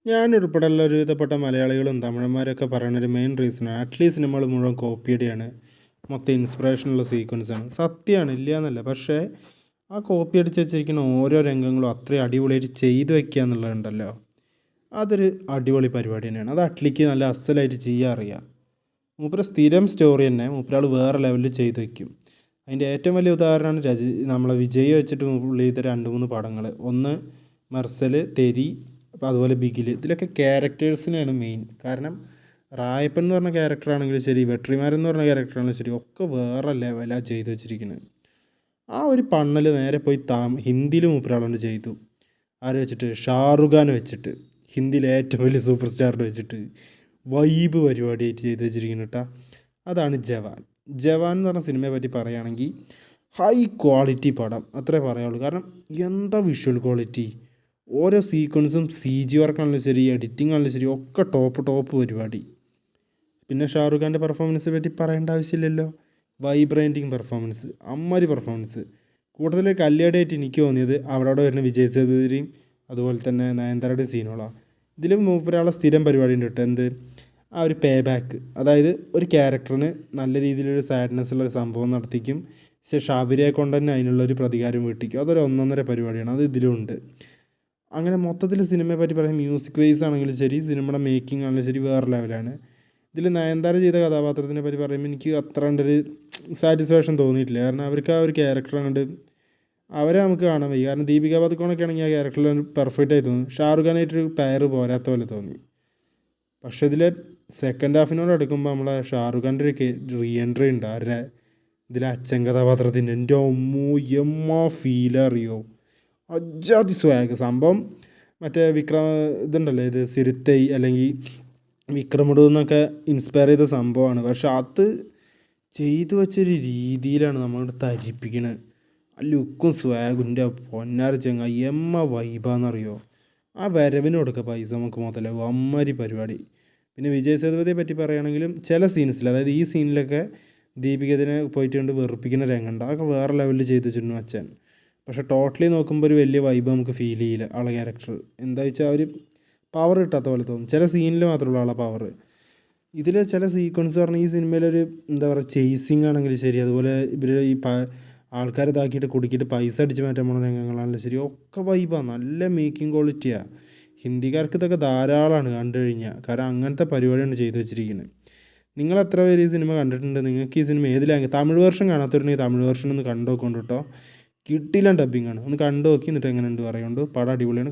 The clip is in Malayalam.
ഞാനുൾപ്പെടെയുള്ള ഒരുവിധപ്പെട്ട മലയാളികളും തമിഴന്മാരൊക്കെ പറയുന്നൊരു മെയിൻ റീസണാണ് അറ്റ്ലീസ്റ്റ് സിനിമകൾ മുഴുവൻ കോപ്പിയടിയാണ്. മൊത്തം ഇൻസ്പിറേഷനുള്ള സീക്വൻസാണ്. സത്യമാണ്, ഇല്ല എന്നല്ല. പക്ഷേ ആ കോപ്പി അടിച്ച് വെച്ചിരിക്കുന്ന ഓരോ രംഗങ്ങളും അത്രയും അടിപൊളിയായിട്ട് ചെയ്തു വെക്കുക എന്നുള്ളതുണ്ടല്ലോ, അതൊരു അടിപൊളി പരിപാടി തന്നെയാണ്. അത് അറ്റ്ലിക്ക് നല്ല അസലായിട്ട് ചെയ്യാൻ അറിയാം. മൂപ്പര് സ്ഥിരം സ്റ്റോറി തന്നെ മൂപ്പരാൾ വേറെ ലെവലിൽ ചെയ്തു വെക്കും. അതിൻ്റെ ഏറ്റവും വലിയ ഉദാഹരണമാണ് നമ്മളെ വിജയ് വെച്ചിട്ട് പുള്ളി ചെയ്ത 2-3 പടങ്ങൾ. ഒന്ന് മെർസൽ, തെരി, അപ്പോൾ അതുപോലെ ബിഗിൽ. ഇതിലൊക്കെ ക്യാരക്ടേഴ്സിനെയാണ് മെയിൻ. കാരണം റായപ്പൻ എന്ന് പറഞ്ഞ ക്യാരക്ടറാണെങ്കിലും ശരി, വെട്രിമാരൻ എന്ന് പറഞ്ഞ ക്യാരക്ടറാണെങ്കിലും ശരി, ഒക്കെ വേറെ ലെവലാണ് ചെയ്തു വെച്ചിരിക്കുന്നത്. ആ ഒരു പണ്ണൽ നേരെ പോയി ഹിന്ദിയിൽ മൂപ്പരാളുകൊണ്ട് ചെയ്തു. ആരെ വെച്ചിട്ട്? ഷാറുഖ് ഖാനെ വെച്ചിട്ട്, ഹിന്ദിയിലെ ഏറ്റവും വലിയ സൂപ്പർ സ്റ്റാറിനെ വെച്ചിട്ട് വൈബ് പരിപാടിയായിട്ട് ചെയ്ത് വെച്ചിരിക്കുന്നു കേട്ടോ. അതാണ് ജവാൻ. ജവാൻ എന്ന് പറഞ്ഞ സിനിമയെ പറ്റി പറയുകയാണെങ്കിൽ ഹൈ ക്വാളിറ്റി പടം അത്രേ പറയുള്ളൂ. കാരണം എന്താ വിഷ്വൽ ക്വാളിറ്റി, ഓരോ സീക്വൻസും സി ജി വർക്കാണെങ്കിലും ശരി, എഡിറ്റിംഗ് ആണെങ്കിലും ശരി, ഒക്കെ ടോപ്പ് പരിപാടി. പിന്നെ ഷാറുഖ് ഖാൻ്റെ പെർഫോമൻസിനെ പറ്റി പറയേണ്ട ആവശ്യമില്ലല്ലോ. വൈബ്രൻറ്റിങ് പെർഫോമൻസ്, അമ്മാതിരി പെർഫോമൻസ്. കൂടുതൽ കല്യാടായിട്ട് എനിക്ക് തോന്നിയത് അവിടെ വരുന്ന വിജയ് സേതുപതിയും അതുപോലെ തന്നെ നയൻതാരയുടെ സീനുകളാണ്. ഇതിലും മൂപ്പരാളെ സ്ഥിരം പരിപാടി ഉണ്ട് കേട്ടോ. എന്ത്? ആ ഒരു പേ ബാക്ക്. അതായത് ഒരു ക്യാരക്ടറിന് നല്ല രീതിയിലൊരു സാഡ്നെസ്സുള്ള ഒരു സംഭവം നടത്തിക്കും, പക്ഷേ ഷാബിരിയെ കൊണ്ട് തന്നെ അതിനുള്ളൊരു പ്രതികാരം വീട്ടിക്കും. അതൊരു ഒന്നൊന്നര പരിപാടിയാണ്. അത് ഇതിലുണ്ട്. അങ്ങനെ മൊത്തത്തിൽ സിനിമയെ പറ്റി പറയാം. മ്യൂസിക് വൈസ് ആണെങ്കിലും ശരി, സിനിമയുടെ മേക്കിംഗ് ആണെങ്കിലും ശരി, വേറെ ലെവലാണ്. ഇതിൽ നയൻതാര ചെയ്ത കഥാപാത്രത്തിനെ പറ്റി പറയുമ്പോൾ എനിക്ക് അത്ര കണ്ടൊരു സാറ്റിസ്ഫാക്ഷൻ തോന്നിയിട്ടില്ല. കാരണം അവർക്ക് ആ ഒരു ക്യാരക്ടർ കണ്ട് അവരെ നമുക്ക് കാണാൻ വയ്യ. കാരണം ദീപിക പദുക്കോണൊക്കെ ആണെങ്കിൽ ആ ക്യാരക്ടറിൽ പെർഫെക്റ്റ് ആയി തോന്നി. ഷാറുഖ് ഖാനായിട്ടൊരു പെയർ പോരാത്ത പോലെ തോന്നി. പക്ഷേ ഇതിലെ സെക്കൻഡ് ഹാഫിനോട് എടുക്കുമ്പോൾ നമ്മളെ ഷാറുഖ് ഖാൻ്റെ ഒരു റീ എൻട്രി ഉണ്ട് ആരുടെ ഇതിലെ അച്ഛൻ കഥാപാത്രത്തിൻ്റെ. എൻ്റെ അമ്മോ ഫീൽ അറിയോ, അജാതി സ്വാഗ് സംഭവം. മറ്റേ ഇതുണ്ടല്ലോ, ഇത് സിരുത്തൈ അല്ലെങ്കിൽ വിക്രമുടു എന്നൊക്കെ ഇൻസ്പയർ ചെയ്ത സംഭവമാണ്. പക്ഷെ അത് ചെയ്തു വെച്ചൊരു രീതിയിലാണ് നമ്മളോട് തരിപ്പിക്കണത്. ആ ലുക്കും സ്വാഗിൻ്റെ പൊന്നാര ചങ്ങ വൈബാന്നറിയോ. ആ വരവിന് കൊടുക്കുക പൈസ നമുക്ക് മുതലാവും. അമ്മാതിരി പരിപാടി. പിന്നെ വിജയ് സേതുപതിയെ പറ്റി പറയുകയാണെങ്കിലും ചില സീൻസിൽ, അതായത് ഈ സീനിലൊക്കെ ദീപികതിനെ പോയിട്ട് കൊണ്ട് വെറുപ്പിക്കുന്ന രംഗമുണ്ട്. അതൊക്കെ വേറെ ലെവലിൽ ചെയ്ത് വെച്ചിരുന്നു അച്ഛൻ. പക്ഷേ ടോട്ടലി നോക്കുമ്പോൾ ഒരു വലിയ വൈബ് നമുക്ക് ഫീൽ ചെയ്യില്ല ആളെ ക്യാരക്ടർ. എന്താ വെച്ചാൽ അവർ പവർ കിട്ടാത്ത പോലെ തോന്നും. ചില സീനിൽ മാത്രമേ ഉള്ളൂ ആളെ പവർ. ഇതിൽ ചില സീക്വൻസ് പറഞ്ഞാൽ ഈ സിനിമയിലൊരു എന്താ പറയുക, ചേസിങ് ആണെങ്കിലും ശരി, അതുപോലെ ഇവർ ഈ ആൾക്കാരെ ഇതാക്കിയിട്ട് കുടുക്കിയിട്ട് പൈസ അടിച്ച് മാറ്റാൻ പോണ രംഗങ്ങളാണെങ്കിലും ശരി, ഒക്കെ വൈബാണ്. നല്ല മേക്കിംഗ് ക്വാളിറ്റിയാണ്. ഹിന്ദിക്കാർക്ക് ഇതൊക്കെ ധാരാളമാണ് കണ്ടു കഴിഞ്ഞാൽ. കാരണം അങ്ങനത്തെ പരിപാടിയാണ് ചെയ്തു വെച്ചിരിക്കുന്നത്. നിങ്ങൾ എത്ര പേര് ഈ സിനിമ കണ്ടിട്ടുണ്ട്? നിങ്ങൾക്ക് ഈ സിനിമ ഏത് ലാംഗ്വേജ്? തമിഴ് വേർഷൻ കാണാത്തവരുണ്ടെങ്കിൽ തമിഴ് വേർഷൻ ഒന്ന് കണ്ടു നോക്കൊണ്ട് കേട്ടോ. കിട്ടില്ല ഡബ്ബിങ്ങാണ്. ഒന്ന് കണ്ടു നോക്കി എന്നിട്ട് എങ്ങനെയുണ്ട് പറയുകൊണ്ട്. പടം അടിപൊളിയാണ്.